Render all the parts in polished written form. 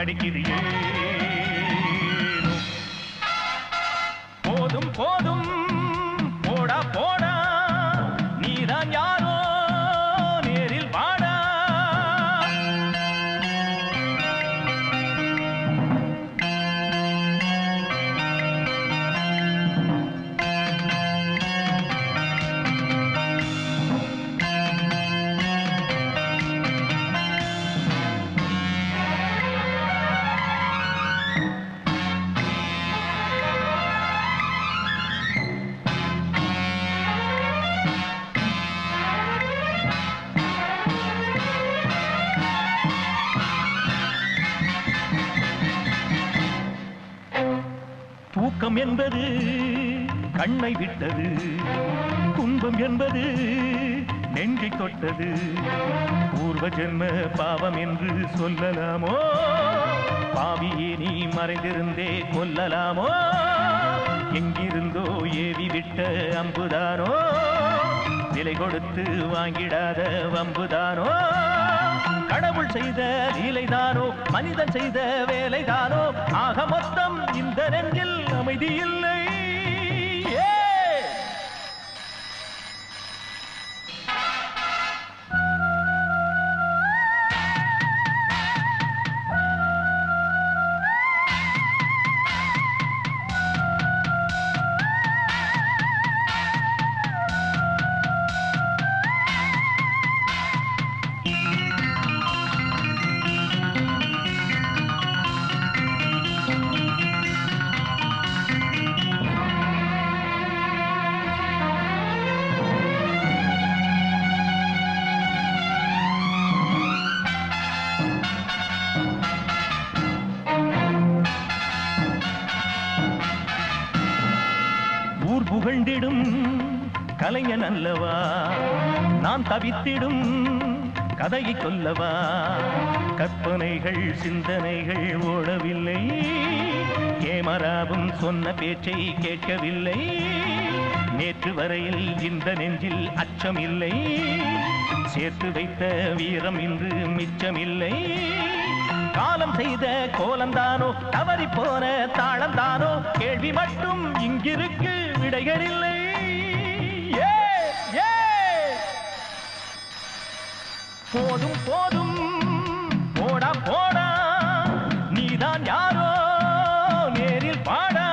அடிக்கிறியே போதும் போதும் போடா போடா நீதான் யாரோ நேரில் வாடா தூக்கம் என்பது கண்ணை விட்டது துன்பம் என்பது நெஞ்சை தொட்டது பூர்வ ஜென்ம பாவம் என்று சொல்லலாமோ பாவியே நீ மறைந்திருந்தே கொல்லலாமோ எங்கிருந்தோ ஏவி விட்ட அம்புதானோ விலை கொடுத்து வாங்கிடாத வம்புதானோ கடவுள் செய்த லீலைதானோ மனிதன் செய்த வேலைதானோ ஆக மொத்தம் இந்த நெஞ்சில் அமைதி இல்லை புகழ்ந்திடும் கலைஞன் அல்லவா நான் தவித்திடும் கதையை சொல்லவா கற்பனைகள் சிந்தனைகள் ஓடவில்லை கேமராவும் சொன்ன பேச்சை கேட்கவில்லை நேற்று வரையில் இந்த நெஞ்சில் அச்சமில்லை சேர்த்து வைத்த வீரம் இன்று மிச்சமில்லை காலம் செய்த கோலம்தானோ தவறி போன தாளம்தானோ கேள்வி மட்டும் இங்கிருக்கு விடைகளில்லை போதும் போதும் போடா போடா நீதான் யாரோ நேரில் பாடா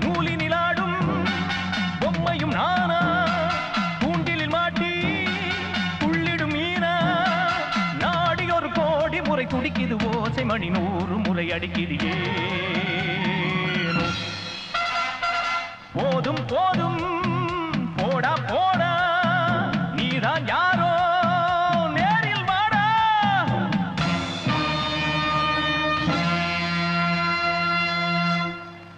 நூலினில் ஆடும் பொம்மையும் நானா கூண்டிலில் மாட்டி உள்ளிடும் மீனா நாடி ஒரு கோடி முறை துடிக்குது ஓசை மணி 100 முறை அடிக்கிறியே போதும் போதும்